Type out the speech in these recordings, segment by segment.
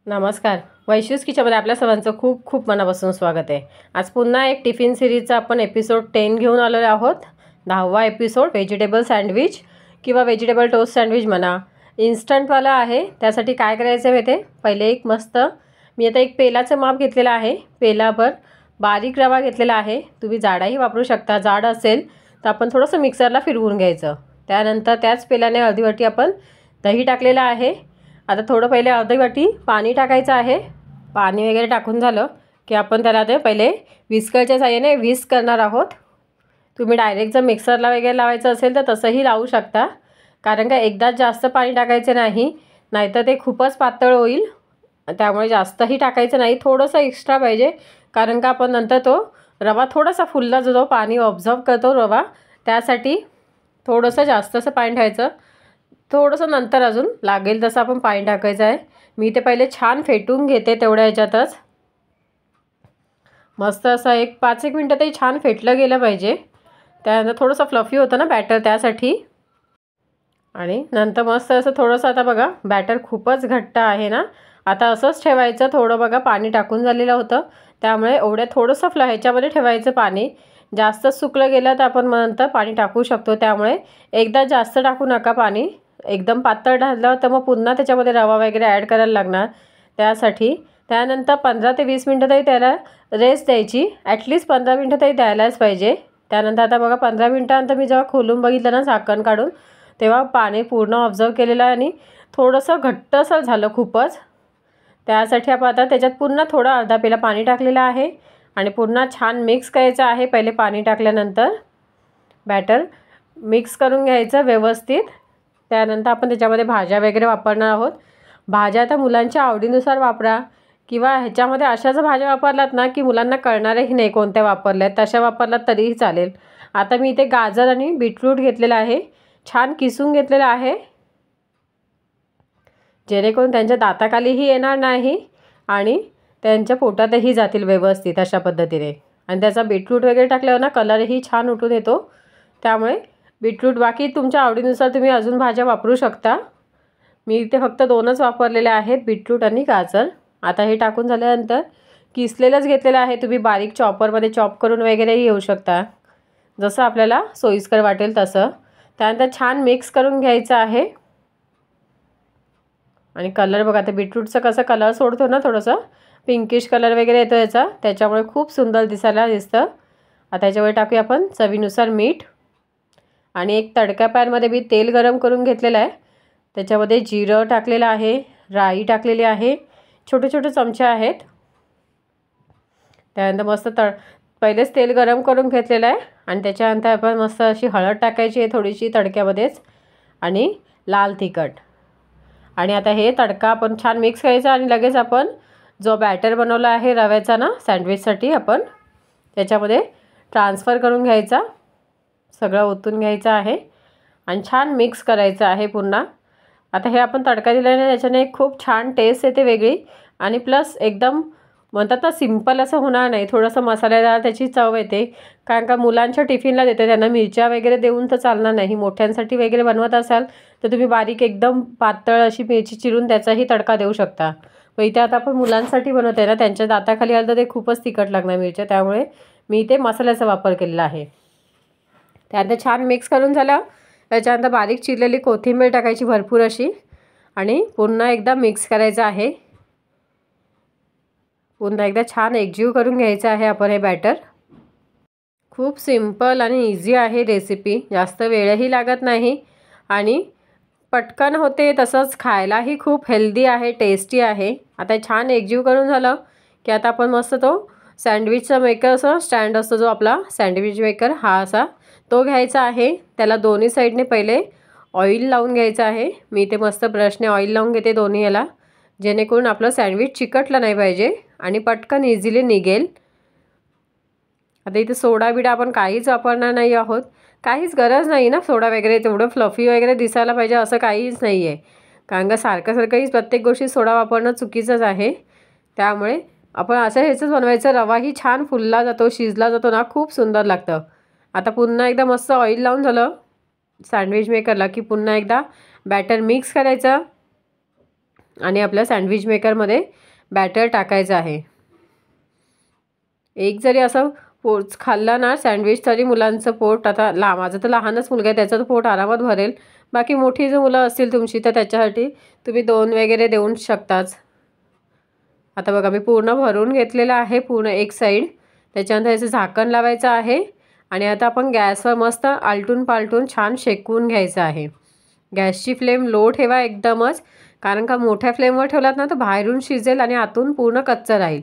नमस्कार. वैशूज किचनमध्ये आपल्या सर्वांचं खूप खूप मनापासून स्वागत आहे. आज पुन्हा एक टिफिन सिरीजचा आपण एपिसोड 10 घेऊन आलेलो आहोत. 10वा एपिसोड व्हेजिटेबल सँडविच किंवा व्हेजिटेबल टोस्ट सँडविच म्हणा. इन्स्टंटवाला आहे. त्यासाठी काय करायचं आहे माहिती आहे? पहिले मी आता एक पेलाचं माप घेतलेलं आहे. पेलाभर बारीक रवा घेतलेला आहे. तुम्ही जाडाही वापरू शकता. जाड असेल तर आपण थोडंसं मिक्सरला फिरवून घ्यायचं. त्यानंतर त्याच पेलाने अर्धी वाटी आपण दही टाकलेलं आहे. आता थोडं पहिले अर्धी वाटी पाणी टाकायचं आहे. पाणी वगैरे टाकून झालं की आपण त्याला ते पहिले विस्करच्या साहाय्याने व्हिस्क करणार आहोत. तुम्ही डायरेक्ट जर मिक्सरला वगैरे लावायचं असेल तर तसंही लावू शकता, कारण का एकदाच जास्त पाणी टाकायचं नाही, नाहीतर ते खूपच पातळ होईल. त्यामुळे जास्तही टाकायचं नाही, थोडंसं एक्स्ट्रा पाहिजे, कारण का आपण नंतर तो रवा थोडासा फुलला जो पाणी ऑब्झर्व करतो रवा, त्यासाठी थोडंसं जास्त असं पाणी ठेवायचं. थोडंसं नंतर अजून लागेल तसं आपण पाणी टाकायचं आहे. मी ते पहिले छान फेटून घेते तेवढ्या ह्याच्यातच. मस्त असं 5-1 मिनटं तरी छान फेटलं गेलं पाहिजे. त्यानंतर थोडंसं फ्लफी होतं ना बॅटर, त्यासाठी. आणि नंतर मस्त असं थोडंसं, आता बघा बॅटर खूपच घट्ट आहे ना, आता असंच ठेवायचं. थोडं बघा पाणी टाकून झालेलं होतं, त्यामुळे एवढ्या थोडंसं ह्याच्यामध्ये ठेवायचं पाणी. जास्त सुकलं गेलं तर आपण नंतर पाणी टाकू शकतो, त्यामुळे एकदा जास्त टाकू नका पाणी. एकदम पातळ झालं तर मग पुन्हा त्याच्यामध्ये रवा वगैरे ॲड करायला लागणार, त्यासाठी. त्यानंतर 15 ते 20 मिनटं तरी त्याला रेस्ट द्यायची. ॲटलिस्ट 15 मिनटं तरी द्यायलाच पाहिजे. त्यानंतर आता बघा 15 मिनटानंतर मी जेव्हा खोलून बघितलं ना झाकण काढून, तेव्हा पाणी पूर्ण ऑब्झर्व केलेलं आहे आणि थोडंसं घट्टसर झालं खूपच. त्यासाठी आपण आता त्याच्यात पुन्हा थोडं अर्धा पेला पाणी टाकलेलं आहे आणि पुन्हा छान मिक्स करायचं आहे. पहिले पाणी टाकल्यानंतर बॅटर मिक्स करून घ्यायचं व्यवस्थित. त्यानंतर आपण त्याच्यामध्ये भाज्या वगैरे वापरणार आहोत. भाज्या आता मुलांच्या आवडीनुसार वापरा, किंवा ह्याच्यामध्ये अशा जर भाज्या वापरलात ना की मुलांना कळणारही नाही कोणत्या वापरल्या आहेत, तशा वापरलात तरीही चालेल. आता मी इथे गाजर आणि बीटरूट घेतलेलं आहे, छान किसून घेतलेलं आहे, जेणेकरून त्यांच्या दाताखालीही येणार नाही आणि त्यांच्या पोटातही जातील व्यवस्थित अशा पद्धतीने. आणि त्याचा बीटरूट वगैरे टाकल्यावर ना कलरही छान उठून येतो, त्यामुळे बीटरूट. बाकी तुमच्या आवडीनुसार तुम्ही अजून भाज्या वापरू शकता. मी इथे फक्त 2च वापरलेल्या आहेत, बीटरूट आणि गाजर. आता हे टाकून झाल्यानंतर किसलेलंच घेतलेलं आहे. तुम्ही बारीक चॉपरमध्ये चॉप करून वगैरेही येऊ शकता, जसं आपल्याला सोयीस्कर वाटेल तसं. त्यानंतर छान मिक्स करून घ्यायचं आहे. आणि कलर बघा, आता बीटरूटचं कसं कलर सोडतो ना, थोडंसं पिंकिश कलर वगैरे येतो याचा, त्याच्यामुळे खूप सुंदर दिसतं. आता याच्यावर टाकूया आपण चवीनुसार मीठ. आणि एक तडका पॅनमध्ये मी तेल गरम करून घेतलेलं आहे. त्याच्यामध्ये जिरं टाकलेलं आहे, राई टाकलेली आहे, छोटे छोटे चमचे आहेत. त्यानंतर मस्त पहिलेच तेल गरम करून घेतलेलं आहे. आणि त्याच्यानंतर आपण मस्त अशी हळद टाकायची आहे थोडीशी तडक्यामध्येच, आणि लाल तिखट. आणि आता हे तडका आपण छान मिक्स करायचा आणि लगेच आपण जो बॅटर बनवला आहे रव्याचा ना सँडविचसाठी, आपण त्याच्यामध्ये ट्रान्सफर करून घ्यायचा. सगळं ओतून घ्यायचं आहे आणि छान मिक्स करायचं आहे पुन्हा. आता हे आपण तडका दिल्याने त्याच्याने खूप छान टेस्ट येते वेगळी, आणि प्लस एकदम म्हणतात ना सिम्पल असं होणार नाही, थोडंसं मसालेदार त्याची चव येते. कारण का मुलांच्या टिफिनला देते, त्यांना मिरच्या वगैरे देऊन तर चालणार नाही. मोठ्यांसाठी वगैरे बनवत असाल तर तुम्ही बारीक एकदम पातळ अशी मिरची चिरून त्याचाही तडका देऊ शकता. पण इथे आता आपण मुलांसाठी बनवत आहे ना, त्यांच्या दाताखाली आलं तर ते खूपच तिखट लागणार मिरच्या, त्यामुळे मी इथे मसाल्याचा वापर केलेला आहे. त्यानंतर छान मिक्स करून झालं. त्याच्यानंतर बारीक चिरलेली कोथिंबीर टाकायची भरपूर अशी, आणि पुन्हा एकदा मिक्स करायचं आहे. पुन्हा एकदा छान एकजीव करून घ्यायचं आहे आपण हे बॅटर. खूप सिंपल आणि इझी आहे रेसिपी, जास्त वेळही लागत नाही आणि पटकन होते, तसंच खायलाही खूप हेल्दी आहे, टेस्टी आहे. आता छान एकजीव करून झालं की आता आपण मस्त तो सँडविचचा मेकर, असा स्टँड असतो जो आपला सँडविच मेकर, हा असा तो घ्यायचा आहे. त्याला दोन्ही साईडने पहिले ऑइल लावून घ्यायचं आहे. मी ते मस्त ब्रशने ऑइल लावून घेते दोन्ही याला, जेणेकरून आपलं सँडविच चिकटलं नाही पाहिजे आणि पटकन इझिली निघेल. आता इथे सोडा बिडा आपण काहीच वापरणार नाही आहोत, काहीच गरज नाही ना सोडा वगैरे, तेवढं फ्लफी वगैरे दिसायला पाहिजे असं काहीच नाही आहे. कारण का सारखंही प्रत्येक गोष्टी सोडा वापरणं चुकीचंच आहे. त्यामुळे आपण असं ह्याचंच बनवायचं. रवाही छान फुलला जातो, शिजला जातो ना, खूप सुंदर लागतं. आता पुन्हा एकदा मस्त ऑइल लावून झालं सँडविच मेकरला की पुन्हा एकदा बॅटर मिक्स करायचं. आणि आपल्या सँडविच मेकरमध्ये बॅटर टाकायचं आहे। एक जरी असं पोट खाल्ला ना सँडविच तरी मुलांचं पोट, आता माझं तर लहानच मुलगा आहे त्याचं पोट आरामात भरेल। बाकी मोठी जर मुलं असतील तुमची तर त्याच्यासाठी तुम्ही 2 वगैरे देऊ शकताच। आता बघा मी पूर्ण भरून घेतलेलं आहे, पूर्ण एक साईड। त्याच्यानंतर याचं झाकण लावायचं आहे आणि आता आपण गॅसवर मस्त आलटून पालटून छान शेकवून घ्यायचं आहे। गॅसची फ्लेम लो ठेवा एकदमच, कारण का मोठ्या फ्लेमवर ठेवलात ना तर बाहेरून शिजेल आणि आतून पूर्ण कच्चं राहील।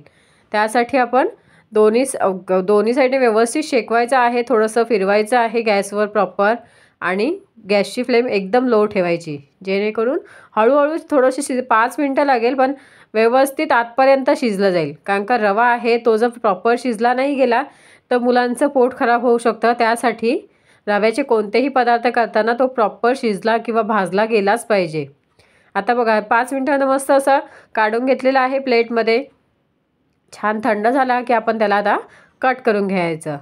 त्यासाठी आपण दोन्ही साईडने व्यवस्थित शेकवायचं आहे, थोडंसं फिरवायचं आहे गॅसवर प्रॉपर आणि गॅसची फ्लेम एकदम लो ठेवायची, जेणेकरून हळूहळू थोडंसं 5 मिनटं लागेल पण व्यवस्थित आतपर्यंत शिजलं जाईल। कारण का रवा आहे तो जर प्रॉपर शिजला नाही गेला तर मुलांचं पोट खराब होऊ शकतं। त्यासाठी रव्याचे कोणतेही पदार्थ करताना तो प्रॉपर शिजला किंवा भाजला गेलाच पाहिजे। आता बघा 5 मिनटानं मस्त असं काढून घेतलेलं आहे प्लेटमध्ये। छान थंड झाला की आपण त्याला आता कट करून घ्यायचं।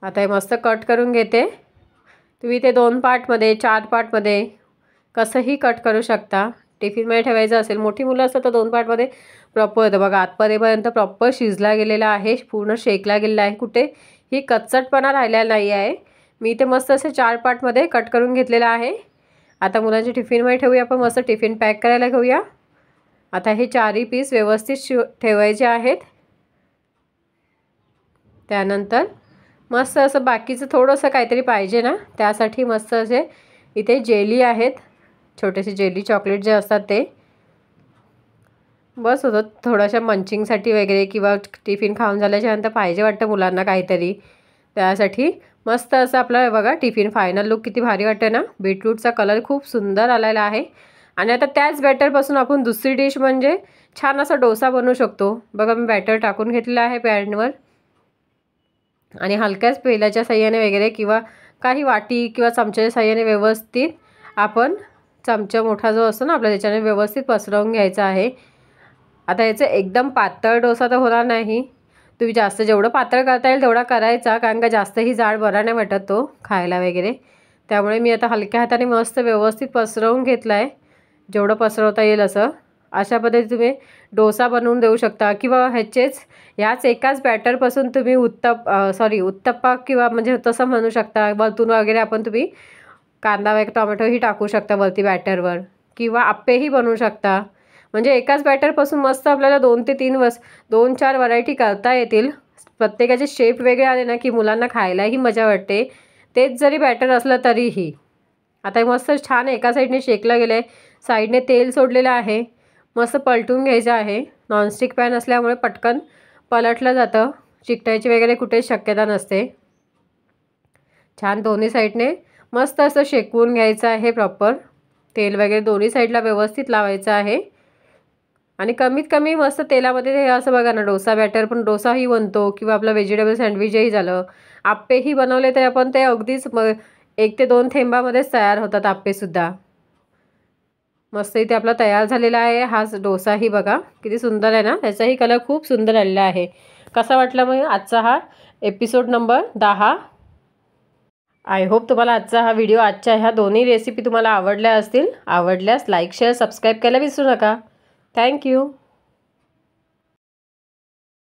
आता हे मस्त कट करून घेते। तुम्ही ते 2 पार्टमध्ये 4 पार्टमध्ये कसंही कट करू शकता। टिफिनमध्ये ठेवायचं असेल, मोठी मुलं असतात तर 2 पार्टमध्ये प्रॉपर होतं बघा। आतपर्यंत प्रॉपर शिजला गेलेला आहे, पूर्ण शेकला गेलेला आहे, कुठेही कच्चटपणा राहिलेला नाही आहे। मी ते मस्त असे 4 पार्टमध्ये कट करून घेतलेलं आहे। आता मुलांच्या टिफिनमध्ये ठेवूया, आपण मस्त टिफिन पॅक करायला घेऊया। आता हे 4ही पीस व्यवस्थित ठेवायचे आहेत। त्यानंतर मस्त असं बाकीचं थोडंसं काहीतरी पाहिजे ना, त्यासाठी मस्त असे इथे जेली आहेत, छोटेसे जेली चॉकलेट जे असतात ते बस होतं थोड्याशा मंचिंगसाठी वगैरे, किंवा टिफिन खाऊन झाल्याच्यानंतर पाहिजे वाटतं मुलांना काहीतरी, त्यासाठी मस्त असं आपलं बघा टिफिन फायनल लुक किती भारी वाटतं ना। बीटरूटचा कलर खूप सुंदर आलेला आहे। आणि आता त्याच बॅटरपासून आपण दुसरी डिश म्हणजे छान असा डोसा बनवू शकतो। बघा मी बॅटर टाकून घेतलेलं आहे पॅनवर आणि हलक्याच पेल्याच्या साह्याने वगैरे किंवा काही वाटी किंवा चमच्याच्या साह्याने व्यवस्थित आपण चमचा मोठा जो असतो ना आपल्या त्याच्याने व्यवस्थित पसरवून घ्यायचा आहे। आता याचं एकदम पातळ डोसा तर होणार नाही, तुम्ही जास्त जेवढं पातळ करता येईल तेवढा करायचा, कारण का जास्तही जाड बरा नाही वाटत तो खायला वगैरे। त्यामुळे मी आता हलक्या हाताने मस्त व्यवस्थित पसरवून घेतला आहे, जेवढं पसरवता येईल असं। अशा पद्धतीने तुम्ही डोसा बनवून देऊ शकता, किंवा याच एकाच बॅटरपासून तुम्ही उत्तप्पा किंवा म्हणजे तसं म्हणू शकता, वरतून वगैरे आपण तुम्ही कांदा वगैरे टोमॅटोही टाकू शकता वरती बॅटरवर, किंवा आप्पेही बनवू शकता। म्हणजे एकाच बॅटरपासून मस्त आपल्याला 2 ते 2-4 व्हरायटी करता येतील। प्रत्येकाचे शेप वेगळे आले ना की मुलांना खायलाही मजा वाटते, तेच जरी बॅटर असलं तरीही। आता मस्त छान एका साईडने शेकलं गेलं आहे, साईडने तेल सोडलेलं आहे, मस्त पलटून घ्यायचं आहे। नॉनस्टिक पॅन असल्यामुळे पटकन पलटलं जातं, चिकटायची वगैरे कुठेच शक्यता नसते। छान दोन्ही साईडने मस्त असं शेकवून घ्यायचं आहे प्रॉपर, तेल वगैरे दोन्ही साईडला व्यवस्थित लावायचं आहे। आणि कमीत कमी मस्त तेलामध्ये हे असं बघा ना, डोसा बॅटर पण डोसाही बनतो, किंवा आपलं व्हेजिटेबल सँडविचही झालं, आप्पेही बनवले तर आपण ते अगदीच 1 ते 2 थेंबामध्येच तयार होतात आप्पेसुद्धा। मस्त इथे आपला तयार झालेला आहे हा डोसाही, बघा किती सुंदर आहे ना, त्याचाही कलर खूप सुंदर आलेला आहे। कसा वाटला मग आजचा हा एपिसोड नंबर 10? आय होप तुम्हाला आजचा हा व्हिडिओ, आजच्या ह्या दोन्ही रेसिपी तुम्हाला आवडल्या असतील। आवडल्यास लाईक शेअर सबस्क्राईब करायला विसरू नका। थँक्यू।